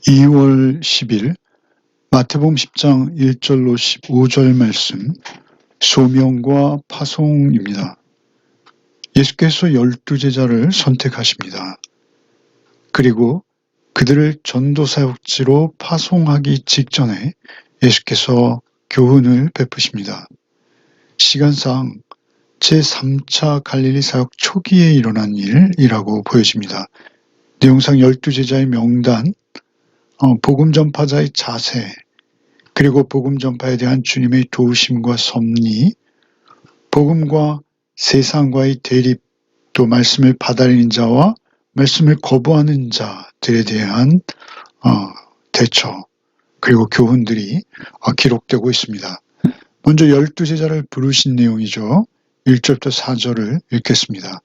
2월 10일 마태복음 10장 1절로 15절 말씀 소명과 파송입니다. 예수께서 12제자를 선택하십니다. 그리고 그들을 전도사역지로 파송하기 직전에 예수께서 교훈을 베푸십니다. 시간상 제3차 갈릴리 사역 초기에 일어난 일이라고 보여집니다. 내용상 12제자의 명단, 복음 전파자의 자세, 그리고 복음 전파에 대한 주님의 도우심과 섭리, 복음과 세상과의 대립, 또 말씀을 받아들이는 자와 말씀을 거부하는 자들에 대한 대처, 그리고 교훈들이 기록되고 있습니다. 먼저 12제자를 부르신 내용이죠. 1절부터 4절을 읽겠습니다.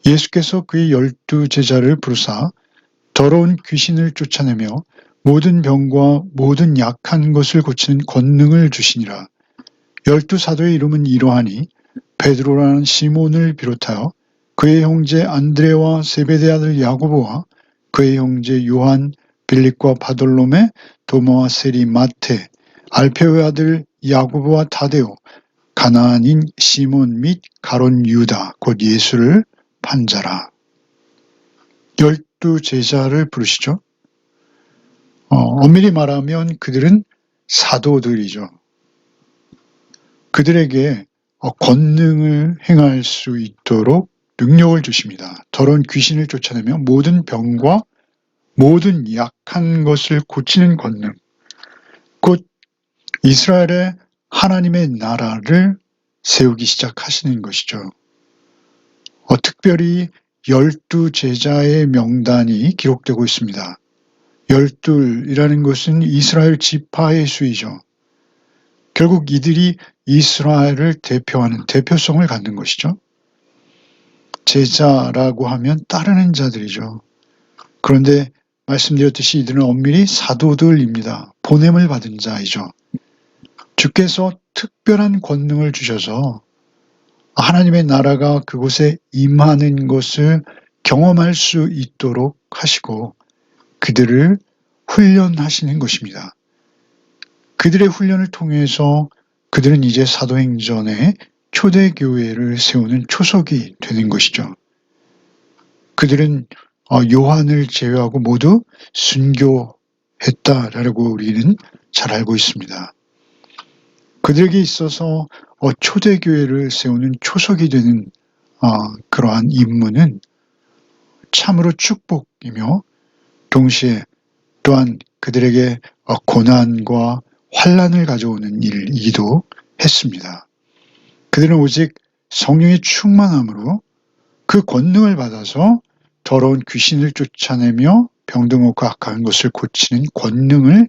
예수께서 그의 12제자를 부르사 더러운 귀신을 쫓아내며 모든 병과 모든 약한 것을 고치는 권능을 주시니라. 12사도의 이름은 이러하니 베드로라는 시몬을 비롯하여 그의 형제 안드레와 세베대 아들 야고보와 그의 형제 요한, 빌립과 바돌로메, 도마와 세리 마테, 알페오의 아들 야고보와 다데오, 가나안인 시몬 및 가론 유다 곧 예수를 판 자라. 12제자를 부르시죠. 엄밀히 말하면 그들은 사도들이죠. 그들에게 권능을 행할 수 있도록 능력을 주십니다. 더러운 귀신을 쫓아내며 모든 병과 모든 약한 것을 고치는 권능, 곧 이스라엘의 하나님의 나라를 세우기 시작하시는 것이죠. 특별히 12제자의 명단이 기록되고 있습니다. 12이라는 것은 이스라엘 지파의 수이죠. 결국 이들이 이스라엘을 대표하는 대표성을 갖는 것이죠. 제자라고 하면 따르는 자들이죠. 그런데 말씀드렸듯이 이들은 엄밀히 사도들입니다. 보냄을 받은 자이죠. 주께서 특별한 권능을 주셔서 하나님의 나라가 그곳에 임하는 것을 경험할 수 있도록 하시고 그들을 훈련하시는 것입니다. 그들의 훈련을 통해서 그들은 이제 사도행전에 초대교회를 세우는 초석이 되는 것이죠. 그들은 요한을 제외하고 모두 순교했다라고 우리는 잘 알고 있습니다. 그들에게 있어서 초대교회를 세우는 초석이 되는 그러한 임무는 참으로 축복이며 동시에 또한 그들에게 고난과 환난을 가져오는 일이기도 했습니다. 그들은 오직 성령의 충만함으로 그 권능을 받아서 더러운 귀신을 쫓아내며 병든 것과 악한 것을 고치는 권능을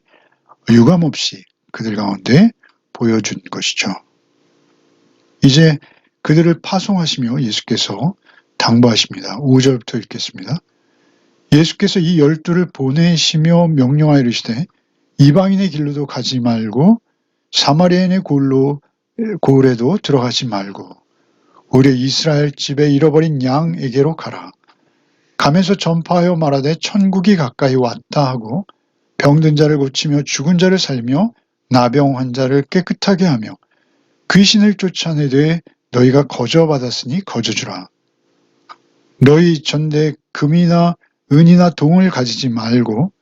유감없이 그들 가운데 보여준 것이죠. 이제 그들을 파송하시며 예수께서 당부하십니다. 5절부터 읽겠습니다. 예수께서 이 12를 보내시며 명령하여 이르시되 이방인의 길로도 가지 말고 사마리아인의 고을에도 들어가지 말고 오히려 이스라엘 집에 잃어버린 양에게로 가라. 가면서 전파하여 말하되 천국이 가까이 왔다 하고 병든 자를 고치며 죽은 자를 살리며 나병 환자를 깨끗하게 하며 귀신을 쫓아내되 너희가 거저받았으니 거저주라. 너희 전대 금이나 은이나 동을 가지지 말고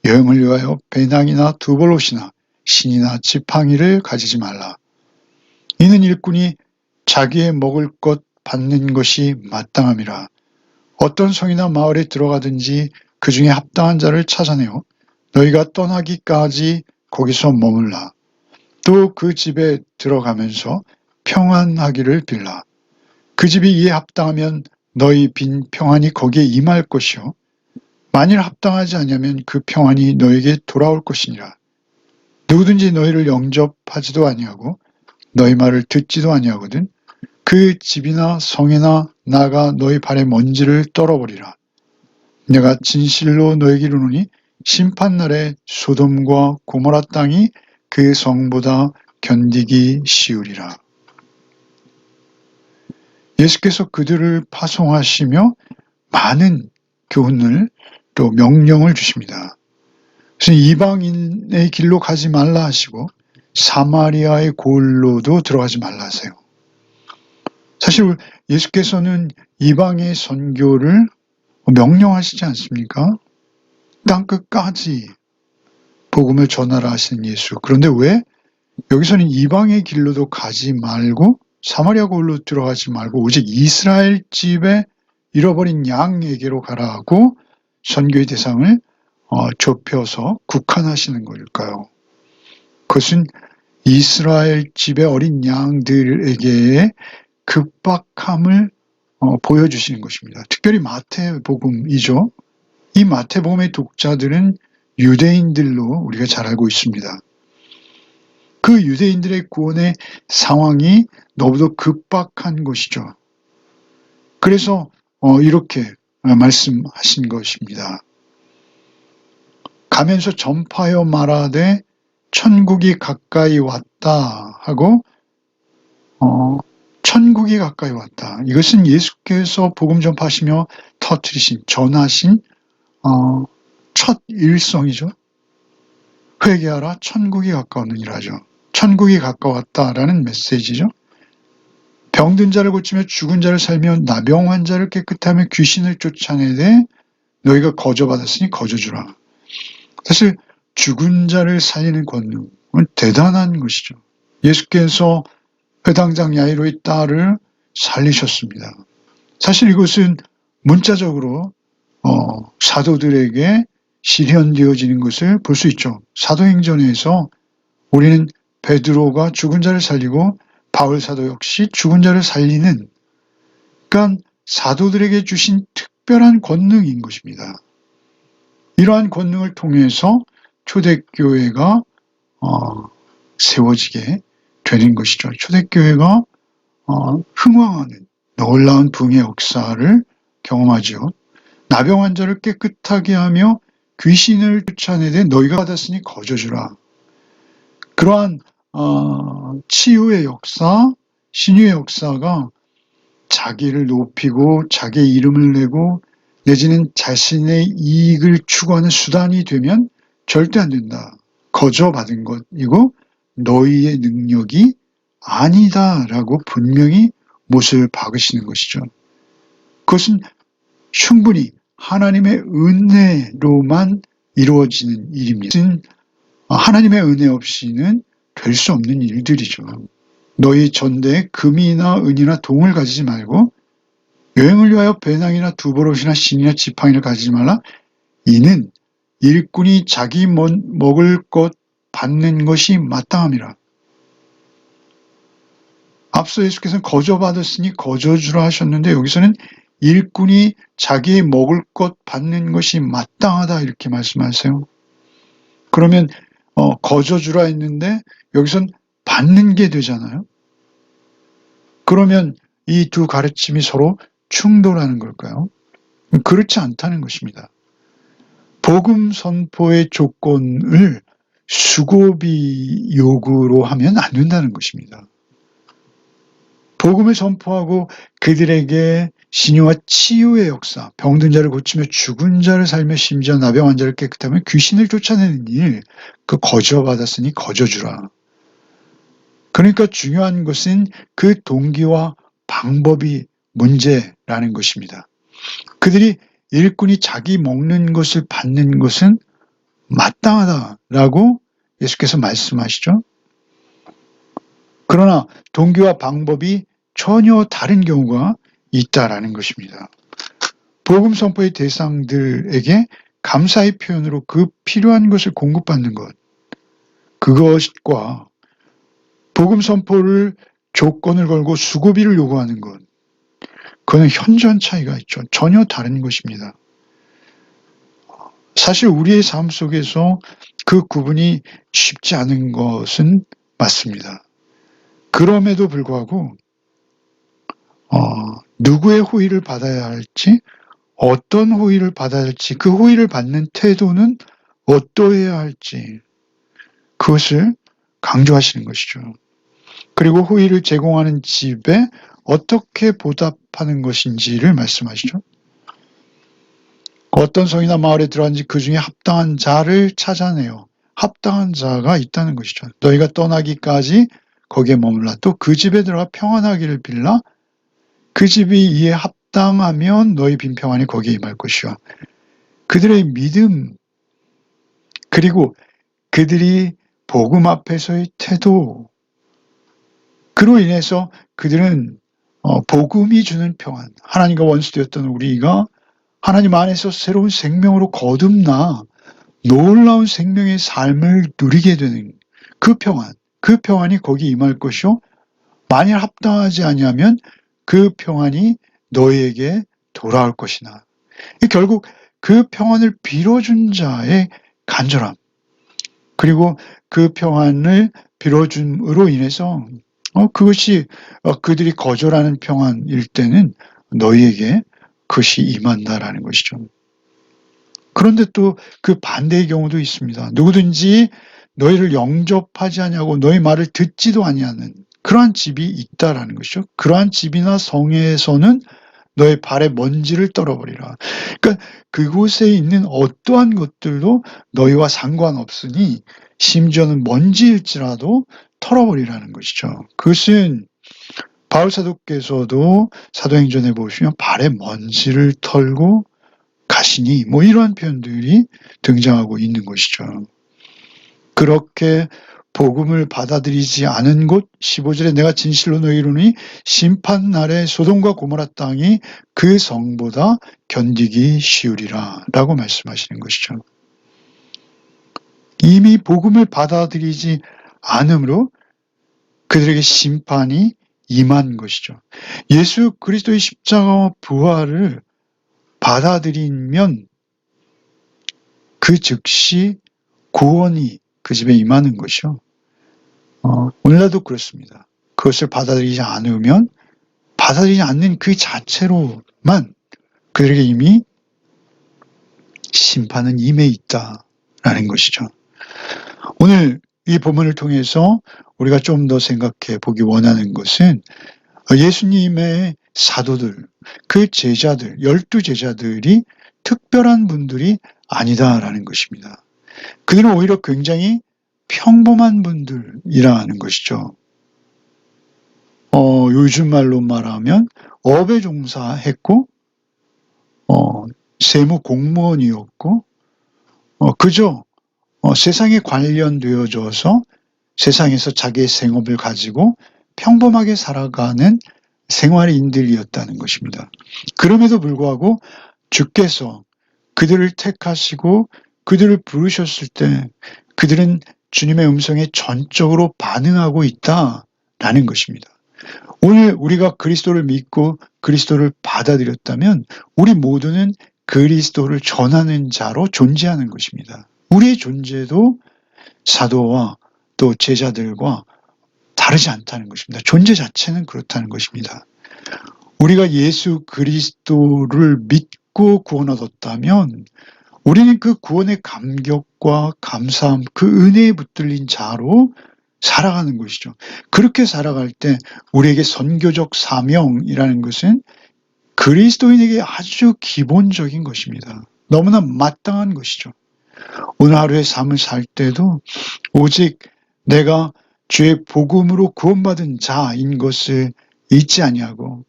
여행을 위하여 배낭이나 두벌옷이나 신이나 지팡이를 가지지 말라. 이는 일꾼이 자기의 먹을 것 받는 것이 마땅함이라. 어떤 성이나 마을에 들어가든지 그 중에 합당한 자를 찾아내어 너희가 떠나기까지 거기서 머물라. 또 그 집에 들어가면서 평안하기를 빌라. 그 집이 이에 합당하면 너희 빈 평안이 거기에 임할 것이요 만일 합당하지 않으면 그 평안이 너에게 돌아올 것이니라. 누구든지 너희를 영접하지도 아니하고 너희 말을 듣지도 아니하거든 그 집이나 성이나 나가 너희 발에 먼지를 떨어버리라. 내가 진실로 너에게 이르노니 심판날에 소돔과 고모라 땅이 그 성보다 견디기 쉬우리라. 예수께서 그들을 파송하시며 많은 교훈을 또 명령을 주십니다. 그래서 이방인의 길로 가지 말라 하시고 사마리아의 골로도 들어가지 말라 하세요. 사실 예수께서는 이방의 선교를 명령하시지 않습니까? 땅끝까지 복음을 전하라 하시는 예수. 그런데 왜 여기서는 이방의 길로도 가지 말고 사마리아 골로 들어가지 말고 오직 이스라엘 집에 잃어버린 양에게로 가라 하고 선교의 대상을 좁혀서 국한하시는 걸까요? 그것은 이스라엘 집의 어린 양들에게의 급박함을 보여주시는 것입니다. 특별히 마태복음이죠. 이 마태복음의 독자들은 유대인들로 우리가 잘 알고 있습니다. 그 유대인들의 구원의 상황이 너무도 급박한 것이죠. 그래서 이렇게 말씀하신 것입니다. 가면서 전파하여 말하되 천국이 가까이 왔다 하고 천국이 가까이 왔다. 이것은 예수께서 복음 전파하시며 터뜨리신 전하신 첫 일성이죠. 회개하라 천국이 가까웠느니라죠. 천국이 가까웠다라는 메시지죠. 병든 자를 고치며 죽은 자를 살며 나병 환자를 깨끗하며 귀신을 쫓아내되 너희가 거저받았으니 거저주라. 사실 죽은 자를 살리는 권능은 대단한 것이죠. 예수께서 회당장 야이로의 딸을 살리셨습니다. 사실 이것은 문자적으로 사도들에게 실현되어지는 것을 볼 수 있죠. 사도행전에서 우리는 베드로가 죽은 자를 살리고 바울 사도 역시 죽은 자를 살리는, 그러니까 사도들에게 주신 특별한 권능인 것입니다. 이러한 권능을 통해서 초대교회가 세워지게 되는 것이죠. 초대교회가 흥왕하는 놀라운 붕의 역사를 경험하죠. 나병 환자를 깨끗하게 하며 귀신을 쫓아내되 너희가 받았으니 거저주라. 그러한 치유의 역사, 신유의 역사가 자기를 높이고 자기의 이름을 내고 내지는 자신의 이익을 추구하는 수단이 되면 절대 안 된다. 거저받은 것이고 너희의 능력이 아니다라고 분명히 못을 박으시는 것이죠. 그것은 충분히 하나님의 은혜로만 이루어지는 일입니다. 하나님의 은혜 없이는 될 수 없는 일들이죠. 너희 전대에 금이나 은이나 동을 가지지 말고 여행을 위하여 배낭이나 두보롯이나 신이나 지팡이를 가지지 말라. 이는 일꾼이 자기 먹을 것 받는 것이 마땅함이라. 앞서 예수께서는 거저받았으니 거저주라 하셨는데 여기서는 일꾼이 자기의 먹을 것 받는 것이 마땅하다 이렇게 말씀하세요. 그러면 거저주라 했는데 여기선 받는 게 되잖아요. 그러면 이 두 가르침이 서로 충돌하는 걸까요? 그렇지 않다는 것입니다. 복음 선포의 조건을 수고비 요구로 하면 안 된다는 것입니다. 복음을 선포하고 그들에게 신유와 치유의 역사, 병든 자를 고치며 죽은 자를 살며 심지어 나병 환자를 깨끗하며 귀신을 쫓아내는 일, 그 거저받았으니 거저주라. 그러니까 중요한 것은 그 동기와 방법이 문제라는 것입니다. 그들이 일꾼이 자기 먹는 것을 받는 것은 마땅하다라고 예수께서 말씀하시죠. 그러나 동기와 방법이 전혀 다른 경우가 있다라는 것입니다. 복음 선포의 대상들에게 감사의 표현으로 그 필요한 것을 공급받는 것, 그것과 복음 선포를 조건을 걸고 수고비를 요구하는 것, 그거는 현저한 차이가 있죠. 전혀 다른 것입니다. 사실 우리의 삶 속에서 그 구분이 쉽지 않은 것은 맞습니다. 그럼에도 불구하고 누구의 호의를 받아야 할지, 어떤 호의를 받아야 할지, 그 호의를 받는 태도는 어떠해야 할지 그것을 강조하시는 것이죠. 그리고 호의를 제공하는 집에 어떻게 보답하는 것인지를 말씀하시죠. 어떤 성이나 마을에 들어간지 그 중에 합당한 자를 찾아내요. 합당한 자가 있다는 것이죠. 너희가 떠나기까지 거기에 머물라. 또 그 집에 들어가 평안하기를 빌라. 그 집이 이에 합당하면 너희 빈평안이 거기에 임할 것이요. 그들의 믿음, 그리고 그들이 복음 앞에서의 태도, 그로 인해서 그들은 복음이 주는 평안, 하나님과 원수되었던 우리가 하나님 안에서 새로운 생명으로 거듭나 놀라운 생명의 삶을 누리게 되는 그 평안, 그 평안이 거기 임할 것이요. 만일 합당하지 아니하면 그 평안이 너희에게 돌아올 것이나. 결국 그 평안을 빌어준 자의 간절함, 그리고 그 평안을 빌어줌으로 인해서 그것이 그들이 거절하는 평안일 때는 너희에게 그것이 임한다라는 것이죠. 그런데 또 그 반대의 경우도 있습니다. 누구든지 너희를 영접하지 아니하고 너희 말을 듣지도 아니하는 그러한 집이 있다라는 것이죠. 그러한 집이나 성에서는 너의 발에 먼지를 떨어버리라. 그러니까 그곳에 있는 어떠한 것들도 너희와 상관없으니 심지어는 먼지일지라도 털어버리라는 것이죠. 그것은 바울 사도께서도 사도행전에 보시면 발에 먼지를 털고 가시니 이러한 표현들이 등장하고 있는 것이죠. 그렇게 복음을 받아들이지 않은 곳 15절에 내가 진실로 너희를 이루니 심판날에 소돔과 고모라 땅이 그 성보다 견디기 쉬우리라 라고 말씀하시는 것이죠. 이미 복음을 받아들이지 않으므로 그들에게 심판이 임한 것이죠. 예수 그리스도의 십자가와 부활을 받아들이면 그 즉시 구원이 그 집에 임하는 것이요. 오늘날도 그렇습니다. 그것을 받아들이지 않으면 받아들이지 않는 그 자체로만 그들에게 이미 심판은 임해 있다라는 것이죠. 오늘 이 본문을 통해서 우리가 좀 더 생각해 보기 원하는 것은 예수님의 사도들, 그 제자들, 12제자들이 특별한 분들이 아니다라는 것입니다. 그들은 오히려 굉장히 평범한 분들이라는 것이죠. 요즘 말로 말하면 업에 종사했고 세무 공무원이었고 그저 세상에 관련되어져서 세상에서 자기의 생업을 가지고 평범하게 살아가는 생활인들이었다는 것입니다. 그럼에도 불구하고 주께서 그들을 택하시고 그들을 부르셨을 때 그들은 주님의 음성에 전적으로 반응하고 있다라는 것입니다. 오늘 우리가 그리스도를 믿고 그리스도를 받아들였다면 우리 모두는 그리스도를 전하는 자로 존재하는 것입니다. 우리의 존재도 사도와 또 제자들과 다르지 않다는 것입니다. 존재 자체는 그렇다는 것입니다. 우리가 예수 그리스도를 믿고 구원 얻었다면 우리는 그 구원의 감격과 감사함, 그 은혜에 붙들린 자로 살아가는 것이죠. 그렇게 살아갈 때 우리에게 선교적 사명이라는 것은 그리스도인에게 아주 기본적인 것입니다. 너무나 마땅한 것이죠. 오늘 하루의 삶을 살 때도 오직 내가 주의 복음으로 구원받은 자인 것을 잊지 아니하고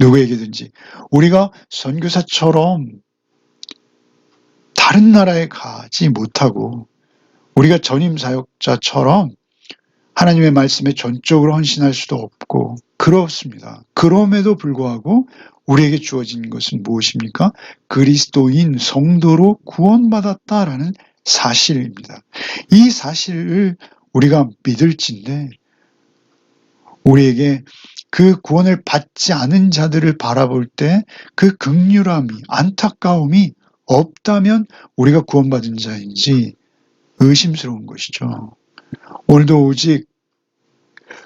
누구에게든지 우리가 선교사처럼 다른 나라에 가지 못하고 우리가 전임 사역자처럼 하나님의 말씀에 전적으로 헌신할 수도 없고 그렇습니다. 그럼에도 불구하고 우리에게 주어진 것은 무엇입니까? 그리스도인 성도로 구원받았다라는 사실입니다. 이 사실을 우리가 믿을진데 우리에게 그 구원을 받지 않은 자들을 바라볼 때 그 긍휼함이, 안타까움이 없다면 우리가 구원받은 자인지 의심스러운 것이죠. 오늘도 오직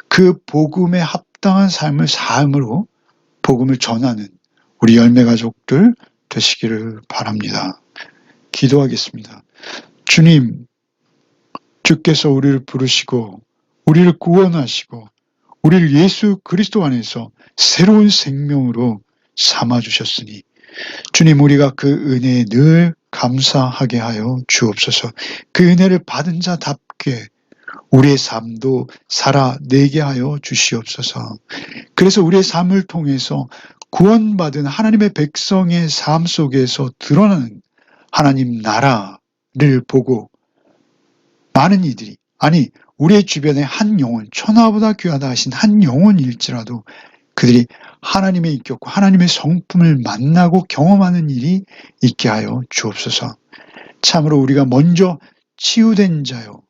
그 복음에 합당한 삶을 삶으로 복음을 전하는 우리 열매 가족들 되시기를 바랍니다. 기도하겠습니다. 주님, 주께서 우리를 부르시고 우리를 구원하시고 우리를 예수 그리스도 안에서 새로운 생명으로 삼아주셨으니 주님, 우리가 그 은혜에 늘 감사하게 하여 주옵소서. 그 은혜를 받은 자답게 우리의 삶도 살아내게 하여 주시옵소서. 그래서 우리의 삶을 통해서 구원받은 하나님의 백성의 삶 속에서 드러나는 하나님 나라를 보고 많은 이들이, 아니 우리의 주변에 한 영혼, 천하보다 귀하다 하신 한 영혼일지라도 그들이 하나님의 인격과 하나님의 성품을 만나고 경험하는 일이 있게 하여 주옵소서. 참으로 우리가 먼저 치유된 자요,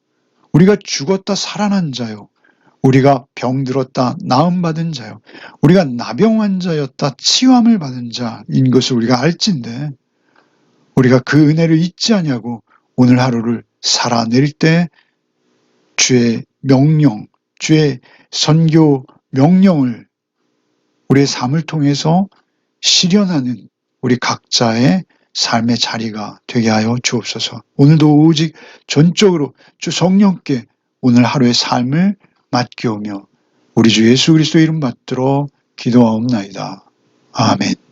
우리가 죽었다 살아난 자요, 우리가 병들었다 나음받은 자요, 우리가 나병 환자였다 치유함을 받은 자인 것을 우리가 알진데, 우리가 그 은혜를 잊지 아니하고 오늘 하루를 살아낼 때 주의 명령, 주의 선교 명령을 우리의 삶을 통해서 실현하는 우리 각자의 삶의 자리가 되게 하여 주옵소서. 오늘도 오직 전적으로 주 성령께 오늘 하루의 삶을 맡기오며 우리 주 예수 그리스도 이름 받들어 기도하옵나이다. 아멘.